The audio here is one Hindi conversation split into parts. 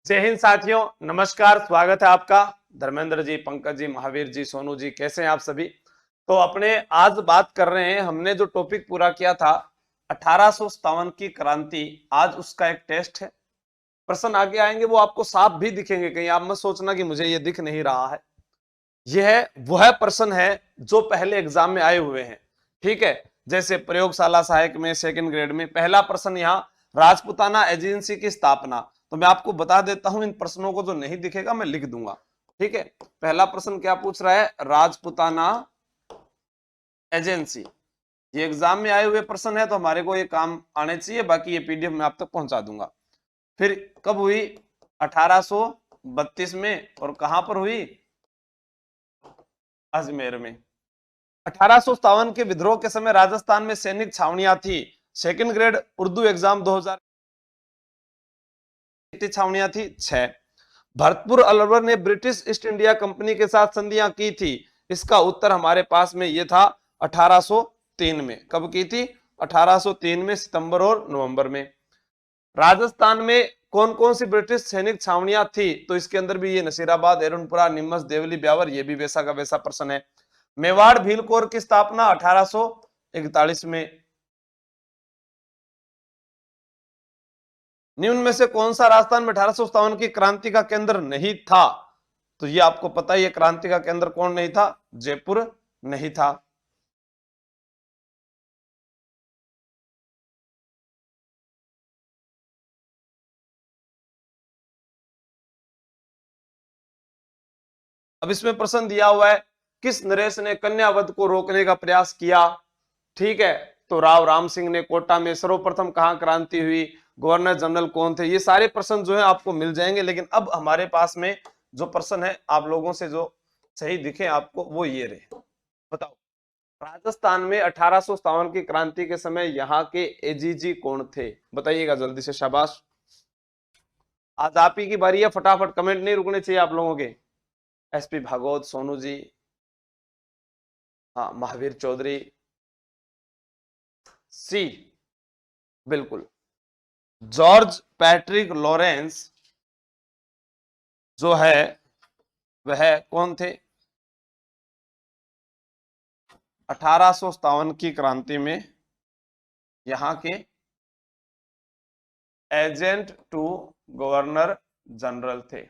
जय हिंद साथियों, नमस्कार। स्वागत है आपका। धर्मेंद्र जी, पंकज जी, महावीर जी, सोनू जी, कैसे हैं आप सभी। तो अपने आज बात कर रहे हैं, हमने जो टॉपिक पूरा किया था 1857 की क्रांति, आज उसका एक टेस्ट है। प्रश्न आगे आएंगे, वो आपको साफ भी दिखेंगे, कहीं आप मत सोचना कि मुझे ये दिख नहीं रहा है। यह वह प्रश्न है जो पहले एग्जाम में आए हुए हैं। ठीक है, जैसे प्रयोगशाला सहायक में सेकंड ग्रेड में पहला प्रश्न यहाँ राजपुताना एजेंसी की स्थापना। तो मैं आपको बता देता हूं, इन प्रश्नों को जो नहीं दिखेगा मैं लिख दूंगा। ठीक है, पहला प्रश्न क्या पूछ रहा है, राजपुताना एजेंसी। ये एग्जाम में आए हुए प्रश्न है, तो हमारे को ये काम आने चाहिए, बाकी ये पीडीएफ मैं आप तक पहुंचा दूंगा। फिर कब हुई, 1832 में, और कहां पर हुई, अजमेर में। 1857 के विद्रोह के समय राजस्थान में सैनिक छावनियां थी। सेकंड ग्रेड उर्दू एग्जाम 2000 छावनियां थी 6। भरतपुर अलवर ने ब्रिटिश ईस्ट इंडिया कंपनी के साथ संधियां की थी। इसका उत्तर हमारे पास में ये था 1803 में। कब की थी, 1803 में, सितंबर और नवंबर में। राजस्थान में कौन कौन सी ब्रिटिश सैनिक छावनियां थी, तो इसके अंदर भी ये नसीराबाद, एरुनपुरा, नीमच, देवली, ब्यावर, ये भी वैसा का वैसा प्रश्न है। मेवाड़ भील कोर की स्थापना 1841 में। निम्न में से कौन सा राजस्थान में 1857 की क्रांति का केंद्र नहीं था, तो ये आपको पता ही है, क्रांति का केंद्र कौन नहीं था, जयपुर नहीं था। अब इसमें प्रश्न दिया हुआ है, किस नरेश ने कन्यावध को रोकने का प्रयास किया। ठीक है, तो राव राम सिंह ने। कोटा में सर्वप्रथम कहां क्रांति हुई, गवर्नर जनरल कौन थे। ये सारे प्रश्न जो है आपको मिल जाएंगे, लेकिन अब हमारे पास में जो प्रश्न है आप लोगों से जो सही दिखे आपको, वो ये रहे। बताओ, राजस्थान में 1857 की क्रांति के समय यहाँ के एजीजी कौन थे, बताइएगा जल्दी से, शाबाश। आज आप ही की बारी है, फटाफट, कमेंट नहीं रुकने चाहिए आप लोगों के। एसपी भागवत, सोनू जी, हाँ, महावीर चौधरी, सी, बिल्कुल, जॉर्ज पैट्रिक लॉरेंस जो है वह कौन थे, 1857 की क्रांति में यहाँ के एजेंट टू गवर्नर जनरल थे।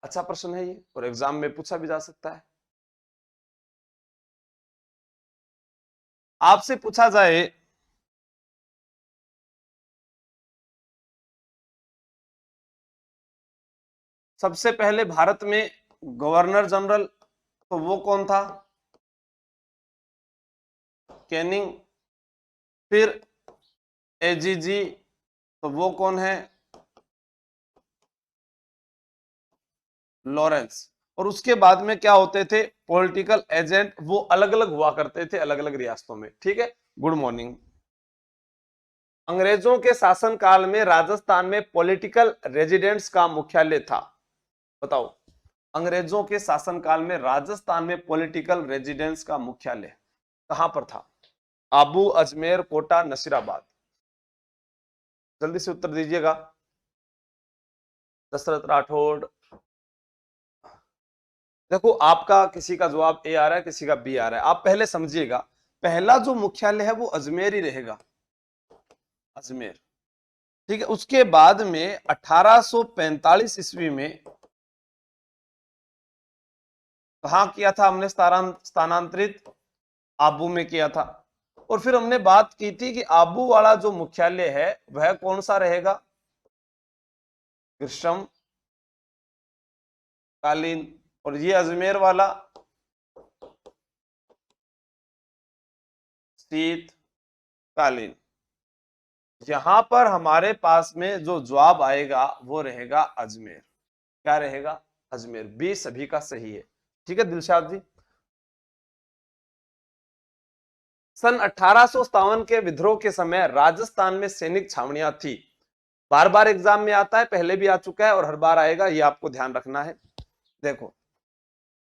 अच्छा प्रश्न है ये, और एग्जाम में पूछा भी जा सकता है। आपसे पूछा जाए, सबसे पहले भारत में गवर्नर जनरल, तो वो कौन था, कैनिंग। फिर एजीजी, तो वो कौन है, लॉरेंस। और उसके बाद में क्या होते थे, पॉलिटिकल एजेंट, वो अलग अलग हुआ करते थे अलग अलग रियासतों में। ठीक है, गुड मॉर्निंग। अंग्रेजों के शासनकाल में राजस्थान में पॉलिटिकल रेजिडेंट्स का मुख्यालय था। बताओ, अंग्रेजों के शासनकाल में राजस्थान में पॉलिटिकल रेजिडेंस का मुख्यालय कहां पर था, आबू, अजमेर, कोटा, नसीराबाद। जल्दी से उत्तर दीजिएगा। दशरथ राठौड़, देखो आपका किसी का जवाब ए आ रहा है, किसी का बी आ रहा है। आप पहले समझिएगा, पहला जो मुख्यालय है वो अजमेर ही रहेगा, अजमेर। ठीक है, उसके बाद में 1845 ईस्वी में कहा किया था हमने स्थानांतरित, आबू में किया था। और फिर हमने बात की थी कि आबू वाला जो मुख्यालय है वह कौन सा रहेगा, ग्रीष्म कालीन। और ये अजमेर वाला शीतकालीन। यहां पर हमारे पास में जो जवाब आएगा वो रहेगा अजमेर। क्या रहेगा, अजमेर। बी सभी का सही है। ठीक है दिलशाद जी। सन 1857 के विद्रोह के समय राजस्थान में सैनिक छावनियां थी। बार बार एग्जाम में आता है, पहले भी आ चुका है और हर बार आएगा, ये आपको ध्यान रखना है। देखो,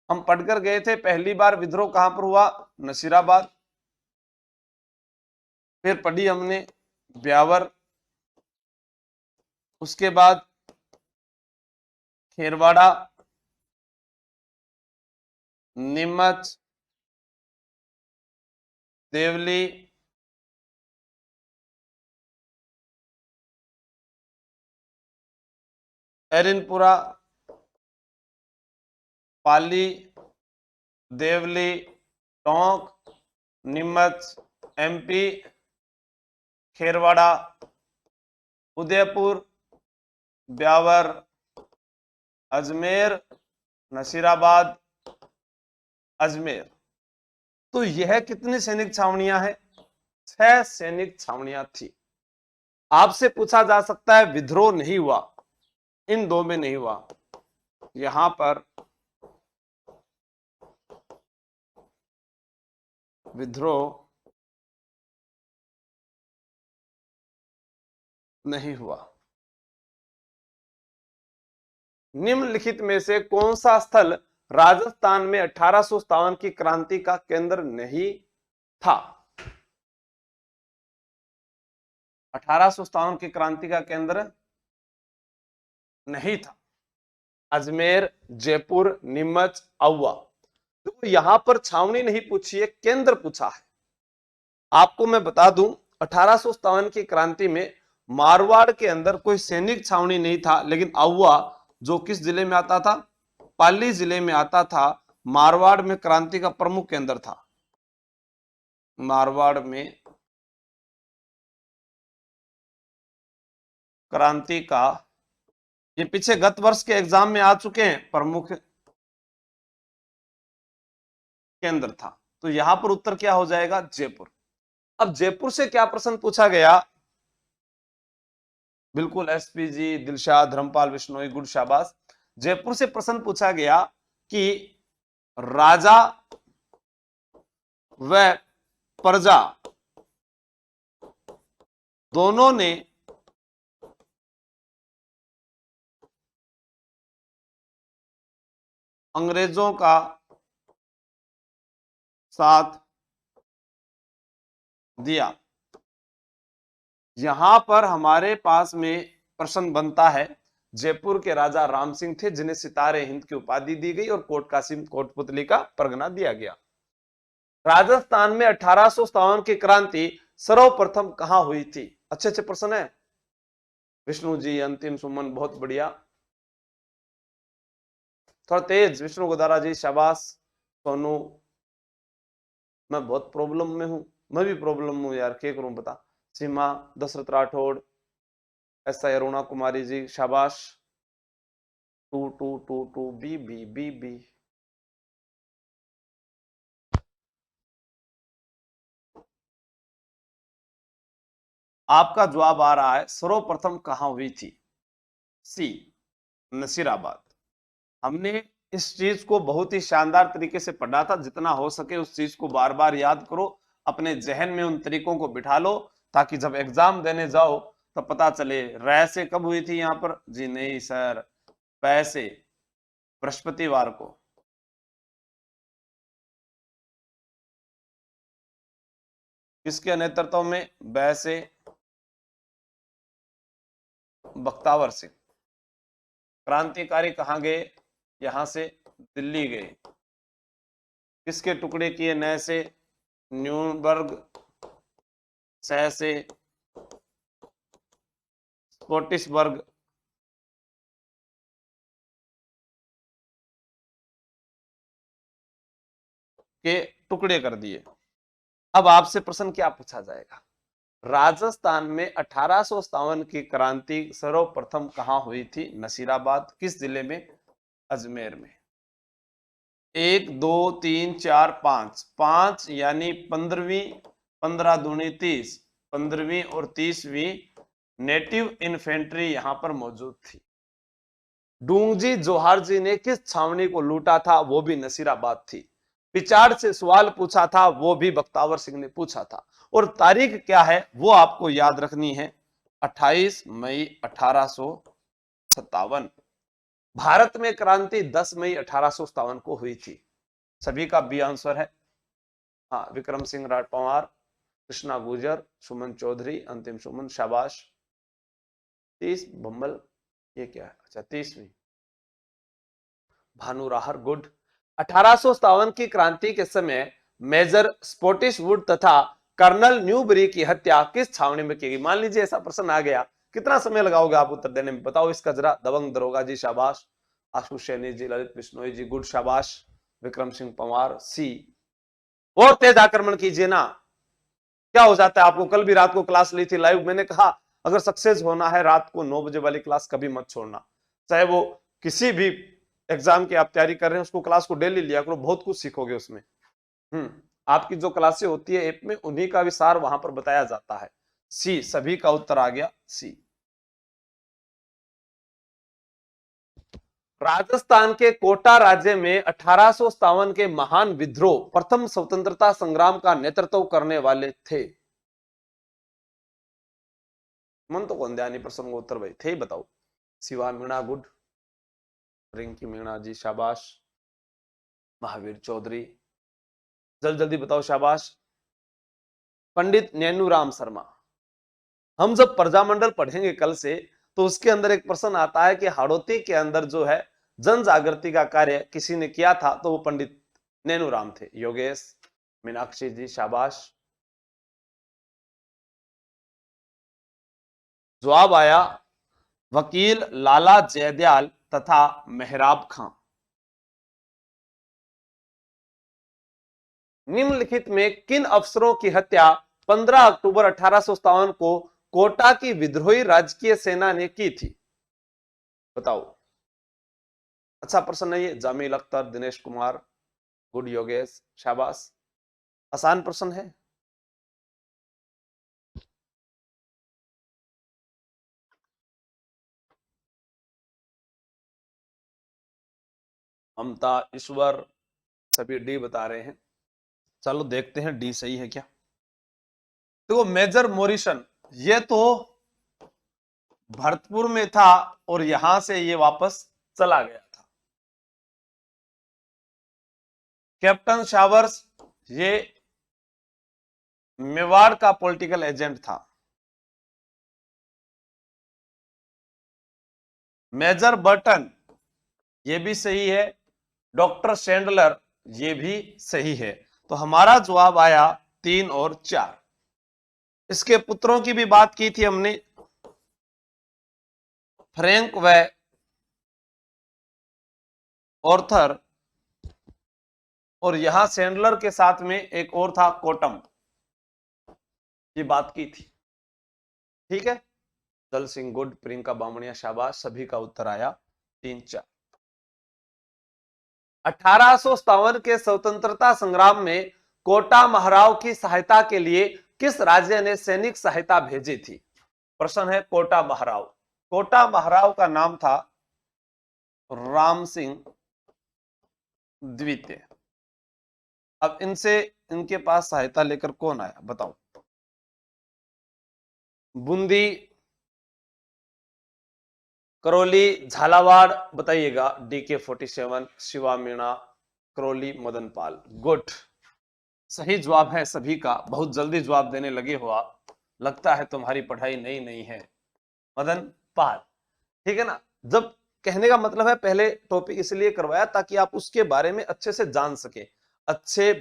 हम पढ़कर गए थे, पहली बार विद्रोह कहां पर हुआ, नसीराबाद। फिर पढ़ी हमने ब्यावर, उसके बाद खेरवाड़ा, नीमच, देवली, एरिनपुरा, पाली, देवली, टोंक, नीमच एमपी, खेरवाड़ा, उदयपुर, ब्यावर, अजमेर, नसीराबाद, अजमेर। तो यह कितनी सैनिक छावनियां हैं? 6 सैनिक छावनियां थी। आपसे पूछा जा सकता है विद्रोह नहीं हुआ, इन 2 में नहीं हुआ, यहां पर विद्रोह नहीं हुआ। निम्नलिखित में से कौन सा स्थल राजस्थान में 1857 की क्रांति का केंद्र नहीं था? 1857 की क्रांति का केंद्र नहीं था। अजमेर, जयपुर, नीमच, आउवा। तो यहां पर छावनी नहीं पूछी है, केंद्र पूछा है। आपको मैं बता दूं 1857 की क्रांति में मारवाड़ के अंदर कोई सैनिक छावनी नहीं था, लेकिन आउवा जो किस जिले में आता था? पाली जिले में आता था। मारवाड़ में क्रांति का प्रमुख केंद्र था। मारवाड़ में क्रांति का, ये पीछे गत वर्ष के एग्जाम में आ चुके हैं, प्रमुख केंद्र था। तो यहां पर उत्तर क्या हो जाएगा? जयपुर। अब जयपुर से क्या प्रश्न पूछा गया? बिल्कुल एसपीजी, दिलशाद, धर्मपाल बिश्नोई, गुड, शाबाश। जयपुर से प्रश्न पूछा गया कि राजा व प्रजा दोनों ने अंग्रेजों का साथ दिया। यहां पर हमारे पास में प्रश्न बनता है, जयपुर के राजा राम सिंह थे जिन्हें सितारे हिंद की उपाधि दी गई और कोट कासिम कोटपुतली का परगना दिया गया। राजस्थान में 1857 की क्रांति सर्वप्रथम कहां हुई थी? अच्छे अच्छे प्रश्न है। विष्णु जी, अंतिम सुमन, बहुत बढ़िया। थोड़ा तेज, विष्णु गोदारा जी, शाबाश। सोनू, मैं बहुत प्रॉब्लम में हूं। मैं भी प्रॉब्लम में हूं यार, क्या करूं बता। सीमा, दशरथ राठौड़, ऐसा अरुणा कुमारी जी, शाबाश। 2222 बी बी बी बी। आपका जवाब आ रहा है सर्वप्रथम कहां हुई थी? सी, नसीराबाद। हमने इस चीज को बहुत ही शानदार तरीके से पढ़ा था। जितना हो सके उस चीज को बार बार याद करो, अपने जहन में उन तरीकों को बिठा लो, ताकि जब एग्जाम देने जाओ तो पता चले। रह से कब हुई थी यहां पर? जी नहीं सर, पैसे, बृहस्पतिवार को। किसके नेतृत्व में? वैसे बख्तावर सिंह। क्रांतिकारी कहां गए? यहां से दिल्ली गए। किसके टुकड़े किए नए से? न्यूनबर्ग शहर से स्कॉटिशबर्ग के टुकड़े कर दिए। अब आपसे प्रश्न क्या पूछा जाएगा? राजस्थान में 1857 की क्रांति सर्वप्रथम कहां हुई थी? नसीराबाद। किस जिले में? अजमेर में। 1 2 3 4 5, 5 यानी 15वीं, 15 दूनी 30, 15वीं और 30वीं नेटिव इन्फेंट्री यहां पर मौजूद थी। डूंगजी जोहार जी ने किस छावनी को लूटा था? वो भी नसीराबाद थी। पिचाड़ से सवाल पूछा था, वो भी बख्तावर सिंह ने पूछा था। और तारीख क्या है वो आपको याद रखनी है, 28 मई 1857। भारत में क्रांति 10 मई 1857 को हुई थी। सभी का बी आंसर है। हाँ, विक्रम सिंह राठ पंवार, कृष्णा गुजर, सुमन चौधरी, अंतिम सुमन, शाबाश। 30 बम्बल, ये क्या है? अच्छा 30वीं। भानुराहर, गुड। 1857 की क्रांति के समय मेजर स्पॉटिशवुड तथा कर्नल न्यूबरी की हत्या किस छावनी में की गई? मान लीजिए ऐसा प्रश्न आ गया, कितना समय लगाओगे आप उत्तर देने में? बताओ इसका जरा। दबंग दरोगा जी, शाबाश। आशुष सैनी जी, ललित बिश्नोई जी, गुड, शाबाश। विक्रम सिंह पंवार, सी। और तेज आक्रमण कीजिए ना, क्या हो जाता है आपको? कल भी रात को क्लास ली थी लाइव, मैंने कहा अगर सक्सेस होना है रात को 9 बजे वाली क्लास कभी मत छोड़ना, चाहे वो किसी भी एग्जाम की आप तैयारी कर रहे हैं, उसको क्लास को डेली लिया करो, बहुत कुछ सीखोगे उसमें। आपकी जो क्लासें होती है ऐप में, उन्हीं का विस्तार वहां पर बताया जाता है। सी, सभी का उत्तर आ गया सी। राजस्थान के कोटा राज्य में 1857 के महान विद्रोह, प्रथम स्वतंत्रता संग्राम का नेतृत्व करने वाले थे? मन तो कौन ध्यानी प्रसंग उत्तर भाई थे, बताओ। शिवा मीणा, गुड। रिंकी मीणा जी, शाबाश। महावीर चौधरी, जल्दी जल्दी बताओ, शाबाश। पंडित नैनूराम शर्मा। हम जब प्रजामंडल पढ़ेंगे कल से, तो उसके अंदर एक प्रश्न आता है कि हाड़ौती के अंदर जो है जन जागृति का कार्य किसी ने किया था, तो वो पंडित नैनूराम थे। योगेश, मीनाक्षी जी, शाबाश। जवाब आया वकील लाला जयदयाल तथा मेहराब खां। निम्नलिखित में किन अफसरों की हत्या 15 अक्टूबर 1857 को कोटा की विद्रोही राजकीय सेना ने की थी? बताओ। अच्छा प्रश्न नहीं है। जामिल अख्तर, दिनेश कुमार, गुड। योगेश, शाबाश। आसान प्रश्न है। ममता, ईश्वर, सभी डी बता रहे हैं। चलो देखते हैं डी सही है क्या। देखो मेजर मोरिसन, ये तो भरतपुर में था और यहां से ये वापस चला गया था। कैप्टन शावर्स, ये मेवाड़ का पॉलिटिकल एजेंट था। मेजर बर्टन, ये भी सही है। डॉक्टर सैंडलर, ये भी सही है। तो हमारा जवाब आया 3 और 4। इसके पुत्रों की भी बात की थी हमने, फ्रैंक व ऑर्थर, और यहां सैंडलर के साथ में एक और था कोटम, ये बात की थी। ठीक है। दल सिंह, गुड। प्रियंका बामणिया, शाबाश। सभी का उत्तर आया 3, 4। 1857 के स्वतंत्रता संग्राम में कोटा महाराव की सहायता के लिए किस राज्य ने सैनिक सहायता भेजी थी? प्रश्न है कोटा महाराव। कोटा महाराव का नाम था राम सिंह द्वितीय। अब इनसे, इनके पास सहायता लेकर कौन आया बताओ। बूंदी, करौली, झालावाड़, बताइएगा। DK-47, Shiva Meena, Karauli, Madanpal, good. सही जवाब है सभी का। बहुत जल्दी जवाब देने लगे हो आप, लगता है तुम्हारी पढ़ाई नई नहीं है। मदन पाल, ठीक है ना। जब कहने का मतलब है पहले टॉपिक इसलिए करवाया ताकि आप उसके बारे में अच्छे से जान सके, अच्छे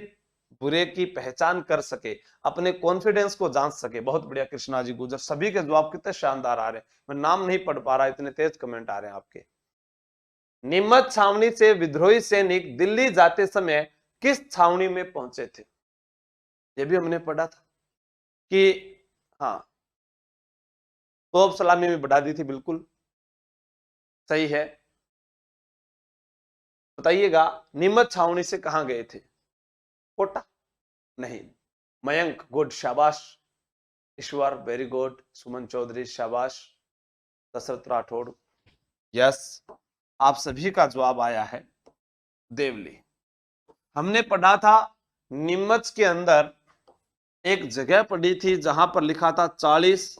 बुरे की पहचान कर सके, अपने कॉन्फिडेंस को जान सके। बहुत बढ़िया कृष्णा जी गुजर, सभी के जवाब कितने शानदार आ रहे हैं। मैं नाम नहीं पढ़ पा रहा, इतने तेज कमेंट आ रहे हैं आपके। नीमच छावनी से विद्रोही सैनिक दिल्ली जाते समय किस छावनी में पहुंचे थे? ये भी हमने पढ़ा था कि हाँ, तोप सलामी में बढ़ा दी थी, बिल्कुल सही है। बताइएगा नीमच छावनी से कहां गए थे? कोटा? नहीं। मयंक, गुड, शाबाश। ईश्वर, वेरी गुड। सुमन चौधरी, शाबाश। दशरथ राठौड़, यस। आप सभी का जवाब आया है देवली। हमने पढ़ा था नीमच के अंदर एक जगह पढ़ी थी जहां पर लिखा था 40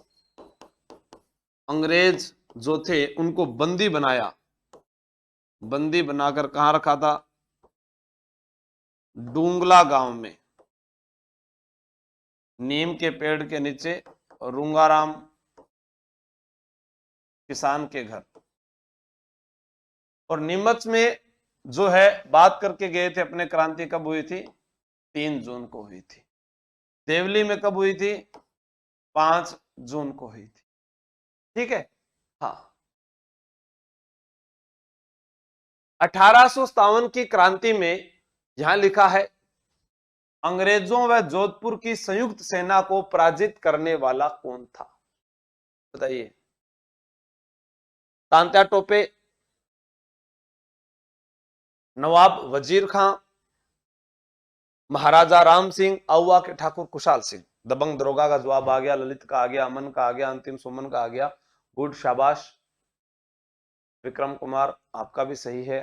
अंग्रेज जो थे उनको बंदी बनाया, बंदी बनाकर कहां रखा था? डूंगला गांव में, नीम के पेड़ के नीचे, रूंगाराम किसान के घर। और नीमच में जो है बात करके गए थे अपने, क्रांति कब हुई थी? 3 जून को हुई थी। देवली में कब हुई थी? 5 जून को हुई थी। ठीक है। हाँ, 1857 की क्रांति में यहां लिखा है, अंग्रेजों व जोधपुर की संयुक्त सेना को पराजित करने वाला कौन था? बताइए। तांत्या टोपे, नवाब वजीर खां, महाराजा राम सिंह, अहुआ के ठाकुर कुशाल सिंह। दबंग दरोगा का जवाब आ गया, ललित का आ गया, अमन का आ गया, अंतिम सुमन का आ गया। गुड, शाबाश। विक्रम कुमार, आपका भी सही है।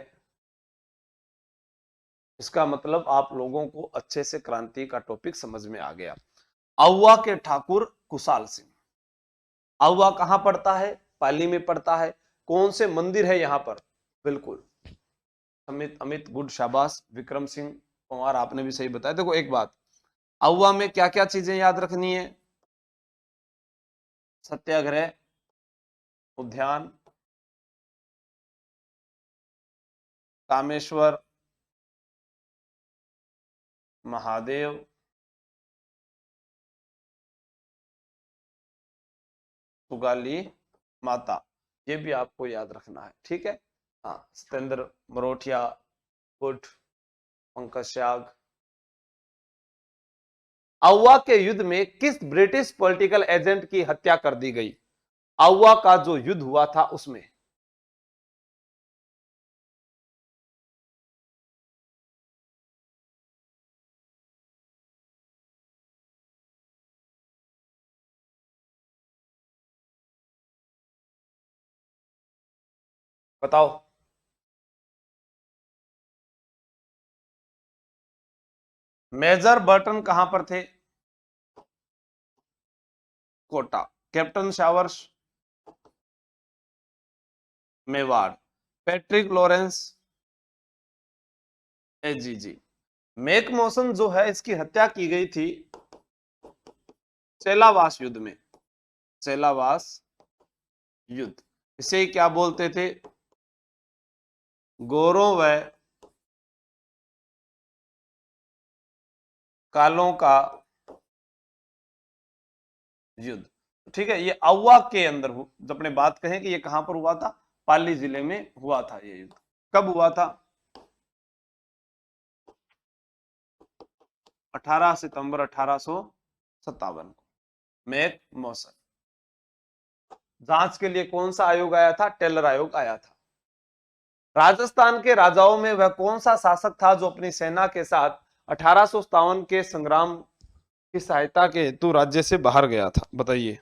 इसका मतलब आप लोगों को अच्छे से क्रांति का टॉपिक समझ में आ गया। अहुआ के ठाकुर कुशाल सिंह। अहुआ कहां पड़ता है? पाली में पड़ता है। कौन से मंदिर है यहां पर? बिल्कुल, अमित अमित, गुड, शाबाश। विक्रम सिंह कुमार, आपने भी सही बताया। देखो एक बात, अहुआ में क्या क्या चीजें याद रखनी है? सत्याग्रह उद्यान, कामेश्वर महादेव, सुगाली माता, ये भी आपको याद रखना है। ठीक है। हाँ, सत्येंद्र मरोठिया, गुड। पंकज त्याग। अहुआ के युद्ध में किस ब्रिटिश पॉलिटिकल एजेंट की हत्या कर दी गई? अहुआ का जो युद्ध हुआ था उसमें। बताओ। मेजर बर्टन कहां पर थे? Kota. Captain Showers? Mewar. Patrick Lawrence? AGG. Mack Mason जो है, इसकी हत्या की गई थी सेलावास युद्ध में। सेलावास युद्ध, इसे क्या बोलते थे? गोरों व कालों का युद्ध। ठीक है, ये अहुआ के अंदर जब अपने बात कहें कि ये कहां पर हुआ था, पाली जिले में हुआ था ये युद्ध। कब हुआ था? 18 सितंबर 1857 को। मेक मौसन। जांच के लिए कौन सा आयोग आया था? टेलर आयोग आया था। राजस्थान के राजाओं में वह कौन सा शासक था जो अपनी सेना के साथ 1857 के संग्राम की सहायता के हेतु राज्य से बाहर गया था? बताइए।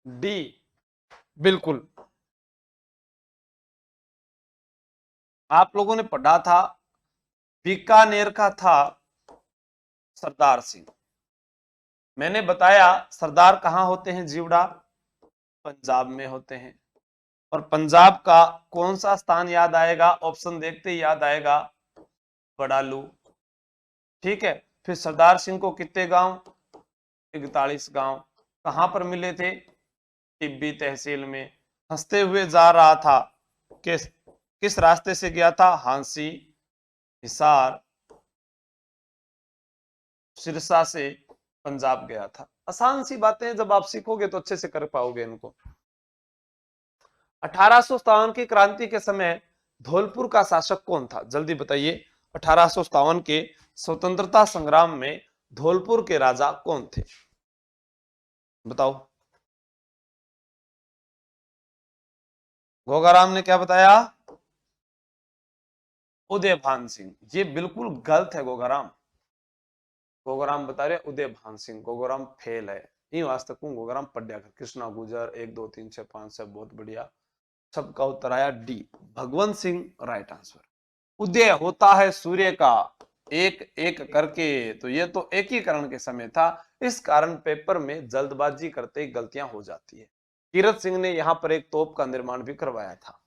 डी, बिल्कुल। आप लोगों ने पढ़ा था, बीकानेर का था सरदार सिंह। मैंने बताया सरदार कहां होते हैं जीवड़ा? पंजाब में होते हैं। और पंजाब का कौन सा स्थान याद आएगा? ऑप्शन देखते ही याद आएगा, बड़ालू। ठीक है। फिर सरदार सिंह को कितने गांव? 41 गांव। कहां पर मिले थे? टिब्बी तहसील में। हंसते हुए जा रहा था, किस किस रास्ते से गया था? हांसी, हिसार, सिरसा से पंजाब गया था। आसान सी बातें, जब आप सीखोगे तो अच्छे से कर पाओगे इनको। 1857 की क्रांति के समय धौलपुर का शासक कौन था? जल्दी बताइए। 1857 के स्वतंत्रता संग्राम में धौलपुर के राजा कौन थे? बताओ। घोघाराम ने क्या बताया? उदयभान सिंह। ये बिल्कुल गलत है घोघाराम। घोघाराम बता रहे उदयभान सिंह। घोघाराम फेल है। नहीं वास्तव में घोघाराम पढ़ कृष्णा गुजर 1 2 3 6 5 7 बहुत बढ़िया। सबका उत्तर आया D, Bhagwant Singh right answer. उदय होता है सूर्य का एक एक करके, तो ये तो एकीकरण के समय था, इस कारण पेपर में जल्दबाजी करते ही गलतियां हो जाती है। कीरत सिंह ने यहां पर एक तोप का निर्माण भी करवाया था।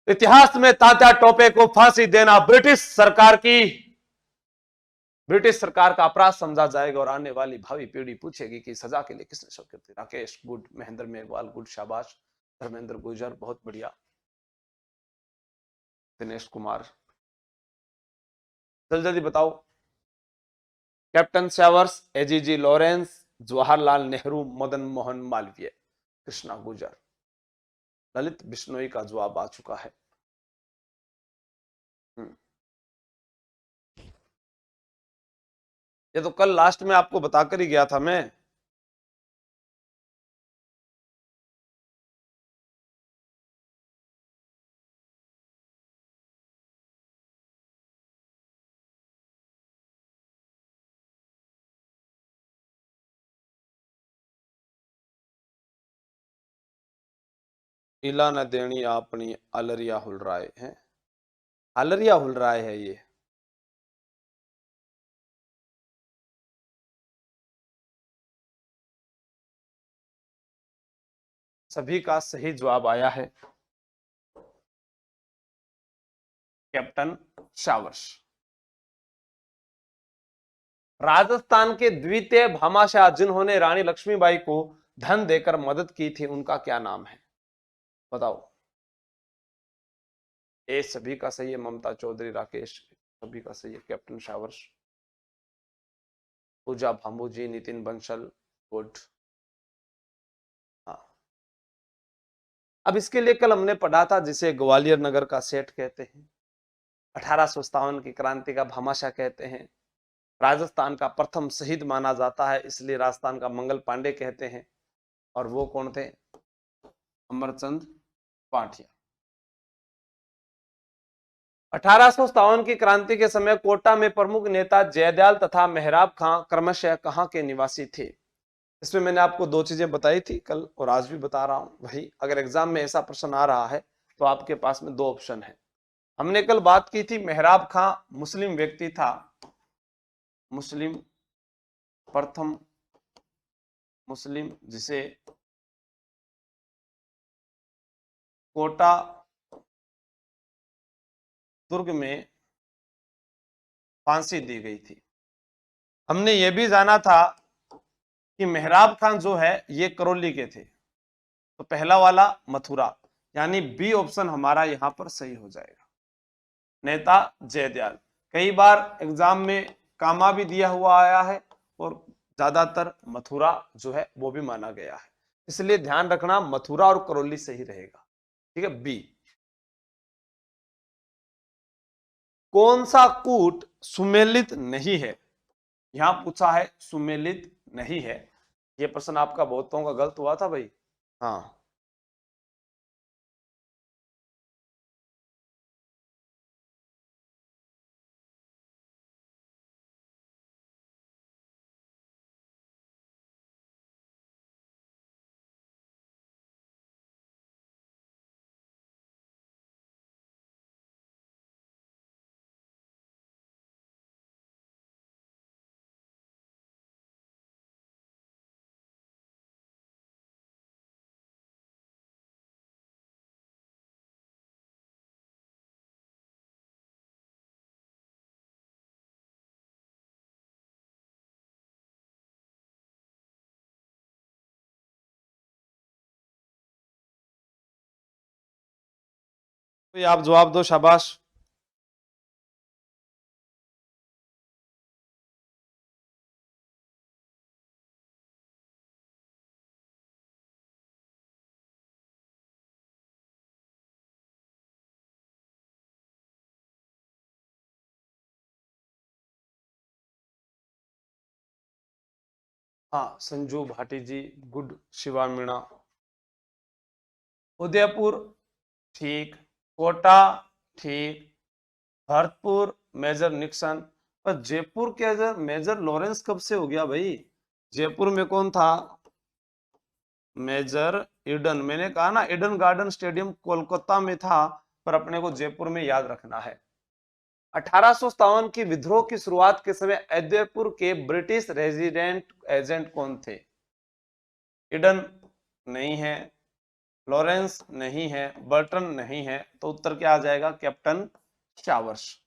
इतिहास में तात्या टोपे को फांसी देना ब्रिटिश सरकार का अपराध समझा जाएगा और आने वाली भावी पीढ़ी पूछेगी कि सजा के लिए किसने शौकत थी। राकेश गुड, महेंद्र मेघवाल गुड, शाबाश। धर्मेंद्र गुजर बहुत बढ़िया। दिनेश कुमार जल्दी जल्दी बताओ। Captain Showers, AGG Lawrence, Jawaharlal Nehru, Madan Mohan Malaviya, Krishna Gujar. Lalit Bishnoi का जवाब आ चुका है। ये तो कल लास्ट में आपको बताकर ही गया था मैं। इला न देनी अपनी अलरिया हुलराय है। अलरिया हुलराय है ये। सभी का सही जवाब आया है कैप्टन शावर्स। राजस्थान के द्वितीय भामाशाह जिन्होंने रानी लक्ष्मीबाई को धन देकर मदद की थी, उनका क्या नाम है? बताओ। ए सभी का सही है। ममता चौधरी, राकेश सभी का सही है। कैप्टन शावर्स, पूजा भांबू जी, नितिन बंसल गुड। हाँ, अब इसके लिए कल हमने पढ़ा था जिसे ग्वालियर नगर का सेठ कहते हैं, 1857 की क्रांति का भामाशाह कहते हैं, राजस्थान का प्रथम शहीद माना जाता है इसलिए राजस्थान का मंगल पांडे कहते हैं, और वो कौन थे? अमरचंद पाठिया। 1857 की क्रांति के समय कोटा में प्रमुख नेता जयदयाल तथा मेहराब खां क्रमशः कहां के निवासी थे? इसमें मैंने आपको दो चीजें बताई थी कल और आज भी बता रहा हूं भाई, अगर एग्जाम में ऐसा प्रश्न आ रहा है तो आपके पास में दो ऑप्शन है। हमने कल बात की थी मेहराब खां मुस्लिम व्यक्ति था, मुस्लिम, प्रथम मुस्लिम जिसे कोटा दुर्ग में फांसी दी गई थी। हमने यह भी जाना था कि मेहराब खान जो है ये करौली के थे, तो पहला वाला मथुरा, यानी बी ऑप्शन हमारा यहां पर सही हो जाएगा। नेता जयदयाल, कई बार एग्जाम में कामा भी दिया हुआ आया है और ज्यादातर मथुरा जो है वो भी माना गया है, इसलिए ध्यान रखना मथुरा और करौली सही रहेगा। ठीक है, बी। कौन सा कूट सुमेलित नहीं है? यहां पूछा है सुमेलित नहीं है। यह प्रश्न आपका बहुतों का गलत हुआ था भाई। हाँ, तो आप जवाब दो, शाबाश। हाँ, संजू भाटी जी गुड। शिवा मीणा। उदयपुर ठीक। कोटा ठीक। Bharatpur major Nixon. पर जयपुर के अगर मेजर लॉरेंस कब से हो गया भाई? जयपुर में कौन था? Major Eden. मैंने कहा ना ईडन गार्डन स्टेडियम कोलकाता में था, पर अपने को जयपुर में याद रखना है। 1857 की विद्रोह की शुरुआत के समय उदयपुर के ब्रिटिश रेजिडेंट एजेंट कौन थे? ईडन नहीं है, लॉरेंस नहीं है, बर्टन नहीं है, तो उत्तर क्या आ जाएगा? कैप्टन चावर्स।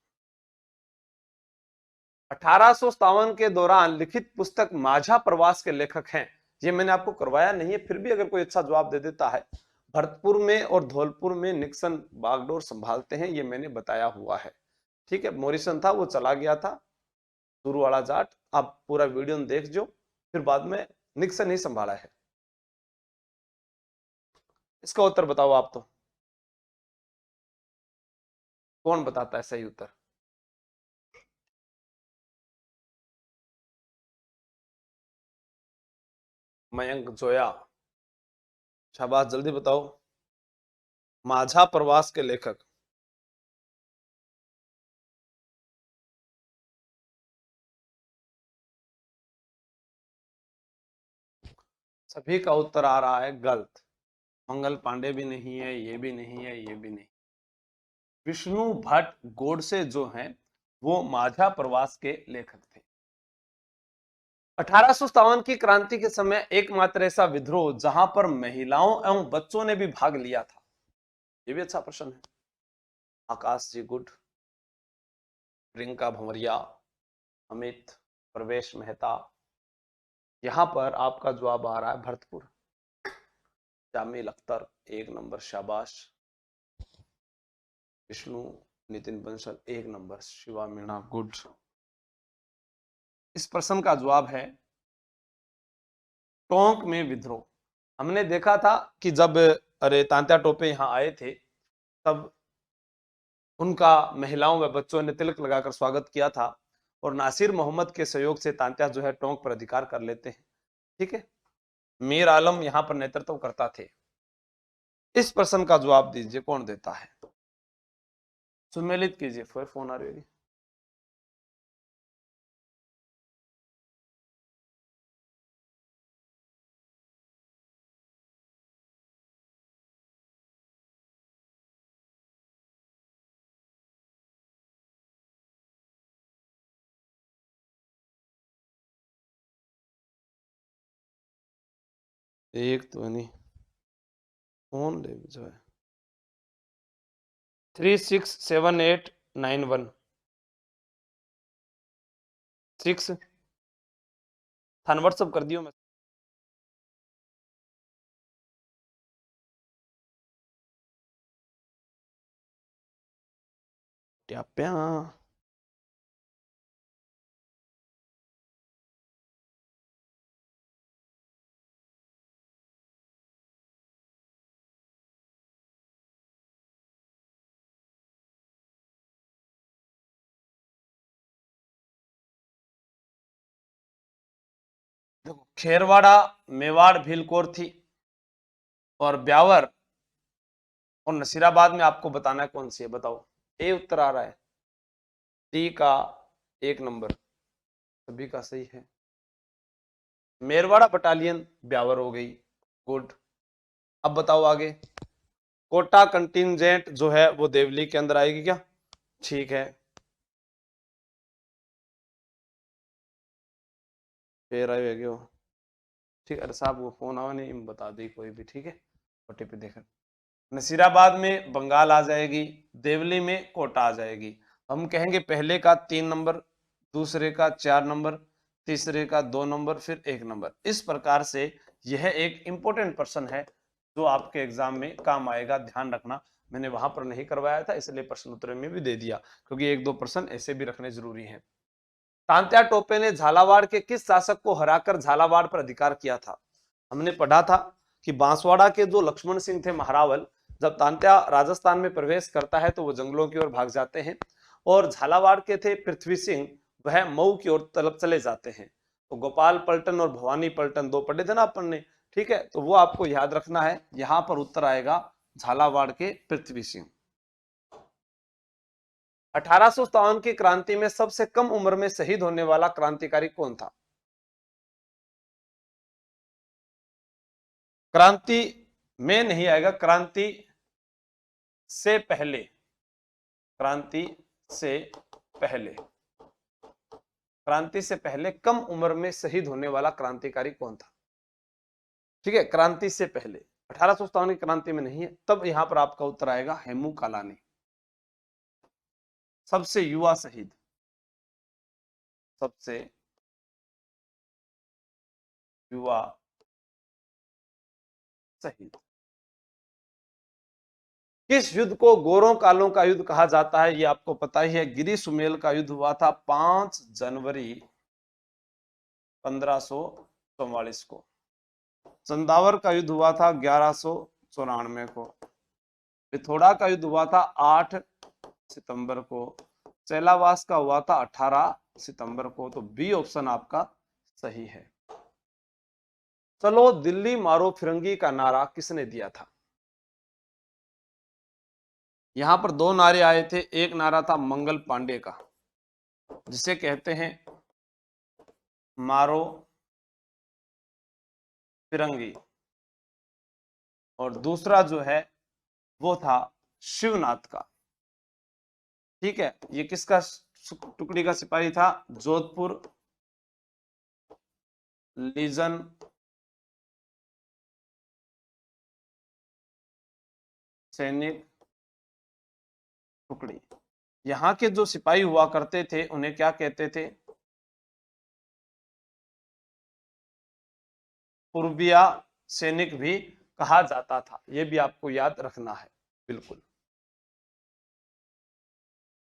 1857 के दौरान लिखित पुस्तक माझा प्रवास के लेखक हैं। ये मैंने आपको करवाया नहीं है, फिर भी अगर कोई अच्छा जवाब दे देता है। भरतपुर में और धौलपुर में निक्सन बागडोर संभालते हैं, ये मैंने बताया हुआ है। ठीक है, मॉरिसन था, वो चला गया था, शुरू वाला जाट। आप पूरा वीडियो देख जो, फिर बाद में निक्सन ही संभाला है। इसका उत्तर बताओ आप, तो कौन बताता है सही उत्तर? मयंक जोया। शाबाश, जल्दी बताओ। माझा प्रवास के लेखक। सभी का उत्तर आ रहा है गलत। मंगल पांडे भी नहीं है, ये भी नहीं है, ये भी नहीं। विष्णु भट्ट गोडसे जो हैं वो माझा प्रवास के लेखक थे। 1857 की क्रांति के समय एकमात्र ऐसा विद्रोह जहां पर महिलाओं एवं बच्चों ने भी भाग लिया था। ये भी अच्छा प्रश्न है। आकाश जी गुड। प्रियंका भंवरिया, अमित, प्रवेश मेहता। यहां पर आपका जवाब आ रहा है भरतपुर। जामिल अख्तर 1 नंबर, शाबाश। Vishnu, Nitin Bansal 1 number, Shiva Meena good. इस प्रश्न का जवाब है टोंक में विद्रोह। हमने देखा था कि जब अरे तांत्या टोपे यहाँ आए थे, तब उनका महिलाओं व बच्चों ने तिलक लगाकर स्वागत किया था, और नासिर मोहम्मद के सहयोग से तांत्या जो है टोंक पर अधिकार कर लेते हैं। ठीक है, मीर आलम यहाँ पर नेतृत्व करता थे। इस प्रश्न का जवाब दीजिए, कौन देता है? सुमेलित कीजिए, फिर फोन आ रही होगी। एक तो नहीं, फोन ले जो है 367891 6 थान व्हाट्सअप कर दियो मैं। ट्याप्या देखो, खेरवाड़ा मेवाड़ भीलकोर थी, और ब्यावर और नसीराबाद में आपको बताना है कौन सी है, बताओ। ए उत्तर आ रहा है, डी का 1 नंबर, सभी का सही है। मेरवाड़ा बटालियन ब्यावर हो गई, गुड। अब बताओ आगे। कोटा कंटिंजेंट जो है वो देवली के अंदर आएगी क्या? ठीक है। फिर आएगी वो, ठीक है। अरे साहब वो फोन आवा नहीं, बता दी कोई भी, ठीक है। ओटीपी देकर नसीराबाद में बंगाल आ जाएगी, देवली में कोटा आ जाएगी। हम कहेंगे पहले का 3 नंबर, दूसरे का 4 नंबर, तीसरे का 2 नंबर, फिर 1 नंबर। इस प्रकार से यह एक इंपॉर्टेंट प्रश्न है जो आपके एग्जाम में काम आएगा, ध्यान रखना। मैंने वहां पर नहीं करवाया था, इसलिए प्रश्न उत्तर में भी दे दिया, क्योंकि 1-2 प्रश्न ऐसे भी रखने जरूरी हैं। तांत्या टोपे ने झालावाड़ के किस शासक को हराकर झालावाड़ पर अधिकार किया था? हमने पढ़ा था कि बांसवाड़ा के जो लक्ष्मण सिंह थे महारावल, जब तांत्या राजस्थान में प्रवेश करता है तो वो जंगलों की ओर भाग जाते हैं, और झालावाड़ के थे पृथ्वी सिंह, वह मऊ की ओर तरफ चले जाते हैं। तो गोपाल पलटन और भवानी पलटन दो पढ़े थे ना अपन ने, ठीक है, तो वो आपको याद रखना है। यहां पर उत्तर आएगा झालावाड़ के पृथ्वी सिंह। 1857 की क्रांति में सबसे कम उम्र में शहीद होने वाला क्रांतिकारी कौन था? क्रांति में नहीं आएगा, क्रांति से पहले, क्रांति से पहले, क्रांति से पहले कम उम्र में शहीद होने वाला क्रांतिकारी कौन था? ठीक है, क्रांति से पहले 1857 की क्रांति में नहीं है, तब यहां पर आपका उत्तर आएगा हेमू कालानी, सबसे युवा शहीद, सबसे युवा शहीद। किस युद्ध को गोरों कालों का युद्ध कहा जाता है? ये आपको पता ही है, गिरी सुमेल का युद्ध हुआ था 5 जनवरी 1544 को। चंदावर का युद्ध हुआ था 1194 को। पिथौरा का युद्ध हुआ था 8 सितंबर को। चैलावास का हुआ था 18 सितंबर को। तो बी ऑप्शन आपका सही है। चलो, दिल्ली मारो फिरंगी का नारा किसने दिया था? यहां पर दो नारे आए थे। एक नारा था मंगल पांडे का, जिसे कहते हैं मारो फिरंगी, और दूसरा जो है वो था शिवनाथ का। ठीक है, ये किसका टुकड़ी का सिपाही था? जोधपुर लीजन सैनिक टुकड़ी। यहाँ के जो सिपाही हुआ करते थे उन्हें क्या कहते थे? पूर्विया सैनिक भी कहा जाता था। यह भी आपको याद रखना है, बिल्कुल।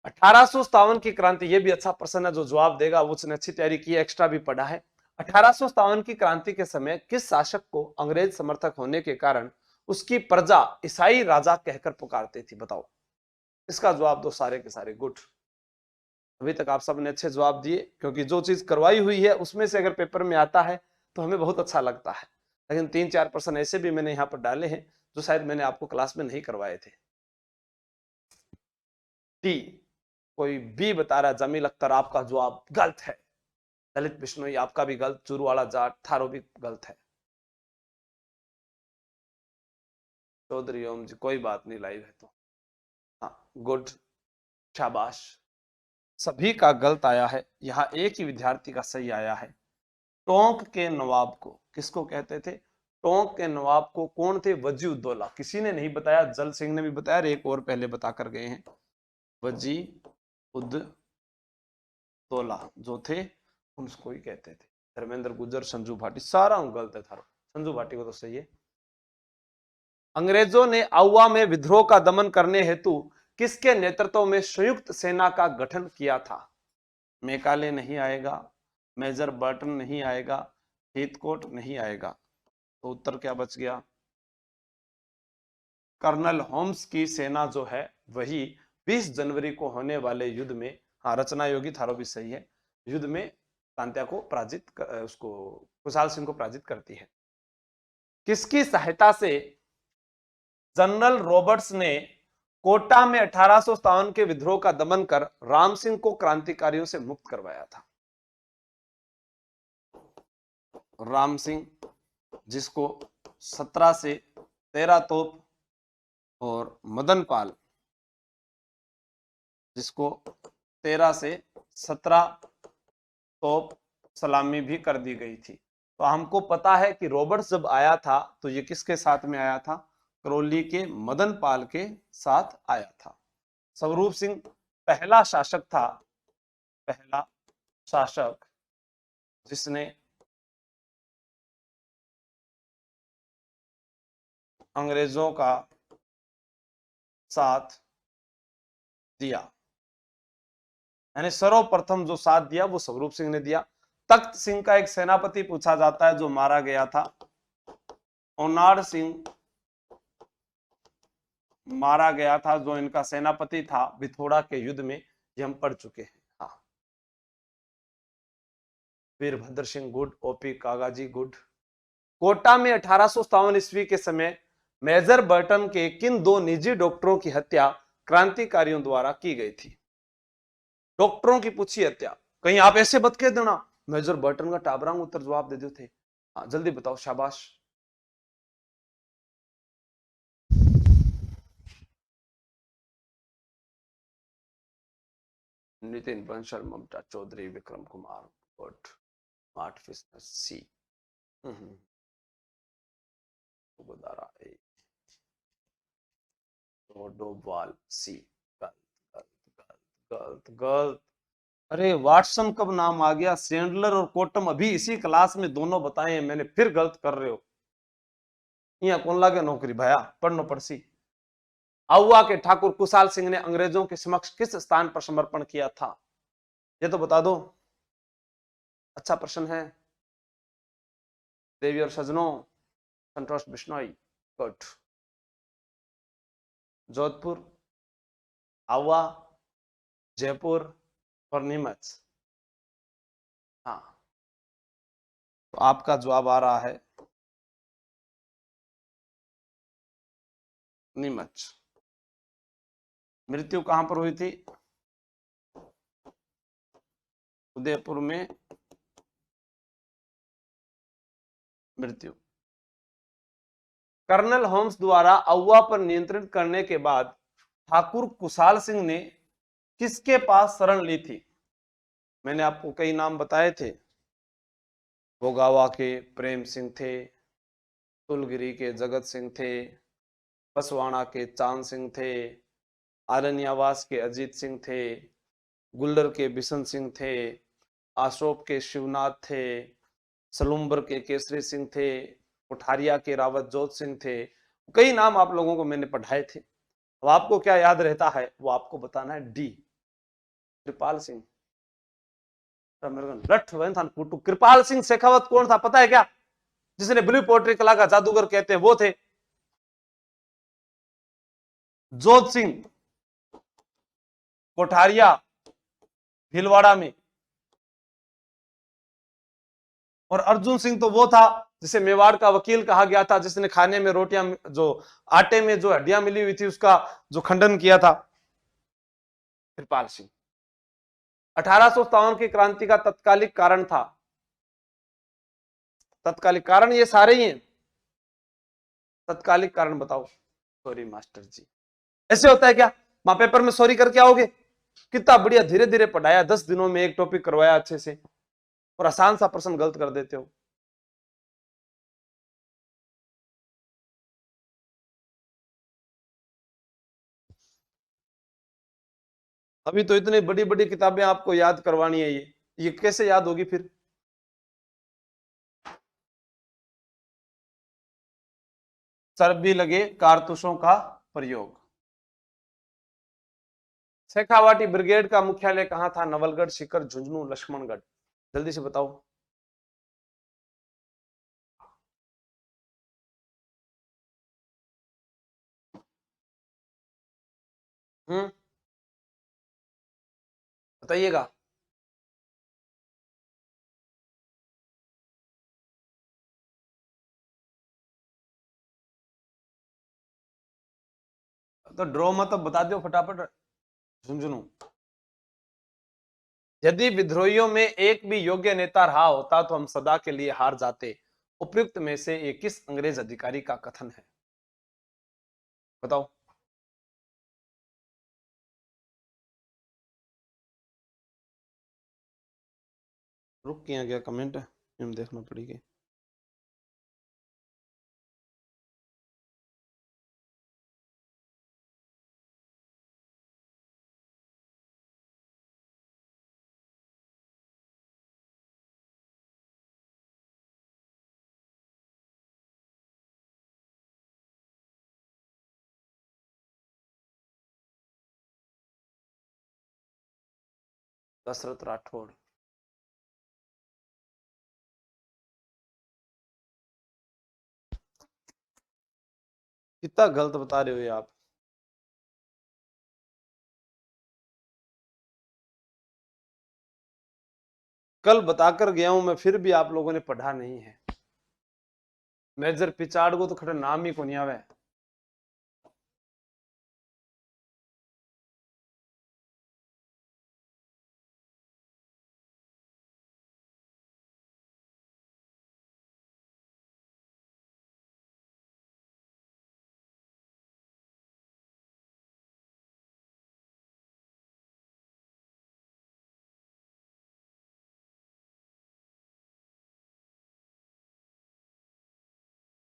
1857 की क्रांति, ये भी अच्छा प्रश्न है, जो जवाब देगा वो उसने अच्छी तैयारी की है, एक्स्ट्रा भी पढ़ा है। 1857 की क्रांति के समय किस शासक को अंग्रेज समर्थक होने के कारण उसकी प्रजा ईसाई राजा कहकर पुकारती थी? बताओ, इसका जवाब दो सारे के सारे। गुड, अभी तक आप सबने अच्छे जवाब दिए, क्योंकि जो चीज करवाई हुई है उसमें से अगर पेपर में आता है तो हमें बहुत अच्छा लगता है। लेकिन 3-4 प्रश्न ऐसे भी मैंने यहाँ पर डाले हैं जो शायद मैंने आपको क्लास में नहीं करवाए थे। टी, कोई बी बता रहा है जमील अख्तर, आपका जवाब गलत है। ललित बिश्नोई आपका भी गलत। चूरूवाला जाट थारो भी गलत है। चौधरी ओम जी, कोई बात नहीं, लाइव है तो। हाँ, गुड, शाबाश। सभी का गलत आया है, यहाँ एक ही विद्यार्थी का सही आया है। टोंक के नवाब को किसको कहते थे? टोंक के नवाब को कौन थे? वजी उद्दौला। किसी ने नहीं बताया, जल सिंह ने भी बताया, एक और पहले बता कर गए हैं। वजी उद्दौला जो थे उसको ही कहते थे। धर्मेंद्र गुजर, संजू भाटी, सारा गलत है थारो। संजू भाटी को तो सही है। अंग्रेजों ने आउवा में विद्रोह का दमन करने हेतु किसके नेतृत्व में संयुक्त सेना का गठन किया था? मैकाले नहीं आएगा, मेजर बर्टन नहीं आएगा, हीथकोट नहीं आएगा, तो उत्तर क्या बच गया? कर्नल होम्स की सेना जो है वही 20 जनवरी को होने वाले युद्ध में, हाँ रचना योगी थारो भी सही है, युद्ध में तांत्या को पराजित उसको खुशहाल सिंह को पराजित करती है। किसकी सहायता से जनरल रॉबर्ट्स ने कोटा में 1857 के विद्रोह का दमन कर राम सिंह को क्रांतिकारियों से मुक्त करवाया था? राम सिंह, जिसको 17 से 13 तोप, और मदन पाल जिसको 13 से 17 तोप सलामी भी कर दी गई थी। तो हमको पता है कि रॉबर्ट्स जब आया था तो ये किसके साथ में आया था? करौली के मदन पाल के साथ आया था। स्वरूप सिंह पहला शासक था, पहला शासक जिसने अंग्रेजों का साथ दिया, यानी सर्वप्रथम जो साथ दिया वो स्वरूप सिंह ने दिया। तख्त सिंह का एक सेनापति पूछा जाता है जो मारा गया था, ओनार सिंह मारा गया था, जो इनका सेनापति था बिथोड़ा के युद्ध में, ये हम पढ़ चुके हैं। हाँ, Virbhadra Singh good, OP Kagaji good. Kota में 1857 ईस्वी के समय मेजर बर्टन के किन दो निजी डॉक्टरों की हत्या क्रांतिकारियों द्वारा की गई थी? डॉक्टरों की पूछी हत्या, कहीं आप ऐसे बत के देना मेजर बर्टन का टाबरांग उत्तर जवाब दे दो थे। हाँ जल्दी बताओ, शाबाश। नितिन बंसल, ममता चौधरी, विक्रम कुमार, गुड। स्मार्ट फिशनर सी। गोदारा ए, डोभाल सी। गलत गलत गलत गलत। अरे वाटसन कब नाम आ गया? सैंडलर और कोटम अभी इसी क्लास में दोनों बताए हैं मैंने, फिर गलत कर रहे हो। यहाँ कौन लागे नौकरी भाया, पढ़नो पड़सी। आउआ के ठाकुर कुशाल सिंह ने अंग्रेजों के समक्ष किस स्थान पर समर्पण किया था? ये तो बता दो। अच्छा प्रश्न है। देवी और सजनों, संतोष बिश्नोई, गुड। जोधपुर, आवा, जयपुर और नीमच। हाँ, तो आपका जवाब आ रहा है नीमच। मृत्यु कहां पर हुई थी? उदयपुर में मृत्यु। कर्नल होम्स द्वारा आउवा पर नियंत्रण करने के बाद ठाकुर कुशाल सिंह ने किसके पास शरण ली थी? मैंने आपको कई नाम बताए थे। भोगावा के प्रेम सिंह थे, तुलगिरी के जगत सिंह थे, बसवाड़ा के चांद सिंह थे, आरण्यावास के अजीत सिंह थे, गुल्लर के बिशन सिंह थे, आशोप के शिवनाथ थे, सलुम्बर के केसरी सिंह थे, कोठारिया के रावत जोत सिंह थे। कई नाम आप लोगों को मैंने पढ़ाए थे। अब आपको क्या याद रहता है वो आपको बताना है। डी, कृपाल सिंह। कृपाल सिंह शेखावत कौन था पता है क्या? जिसने ब्लू पोट्री कला का जादूगर कहते हैं वो थे जोत सिंह, कोठारिया, भीलवाड़ा में। और अर्जुन सिंह तो वो था जिसे मेवाड़ का वकील कहा गया था, जिसने खाने में रोटियां, जो आटे में जो हड्डियां मिली हुई थी उसका जो खंडन किया था। कृपाल सिंह। 1857 की क्रांति का तत्कालिक कारण था, तत्कालिक कारण ये सारे ही हैं। तत्कालिक कारण बताओ। सॉरी मास्टर जी। ऐसे होता है क्या? वहां पेपर में सॉरी करके आओगे? कितना बढ़िया धीरे धीरे पढ़ाया, 10 दिनों में एक टॉपिक करवाया अच्छे से, और आसान सा प्रश्न गलत कर देते हो। अभी तो इतनी बड़ी बड़ी किताबें आपको याद करवानी है, ये कैसे याद होगी फिर? चर्बी लगे कारतूसों का प्रयोग। शेखावाटी ब्रिगेड का मुख्यालय कहां था? नवलगढ़, सीकर, झुंझुनू, लक्ष्मणगढ़। जल्दी से बताओ। बताइएगा। तो ड्रॉ मत बता दो फटाफट। झुंझुनू। यदि विद्रोहियों में एक भी योग्य नेता रहा होता तो हम सदा के लिए हार जाते। उपयुक्त में से ये किस अंग्रेज अधिकारी का कथन है? बताओ। रुक किया गया कमेंट, हम देखना पड़ेगा। दशरथ राठौड़। कितना गलत बता रहे हो ये आप। कल बताकर गया हूं मैं, फिर भी आप लोगों ने पढ़ा नहीं है। मेजर पिचाड़ को तो खड़ा नाम ही को नहीं आवे।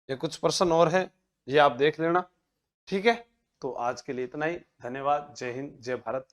ये कुछ प्रश्न और है, ये आप देख लेना। ठीक है, तो आज के लिए इतना ही। धन्यवाद। जय हिंद, जय भारत।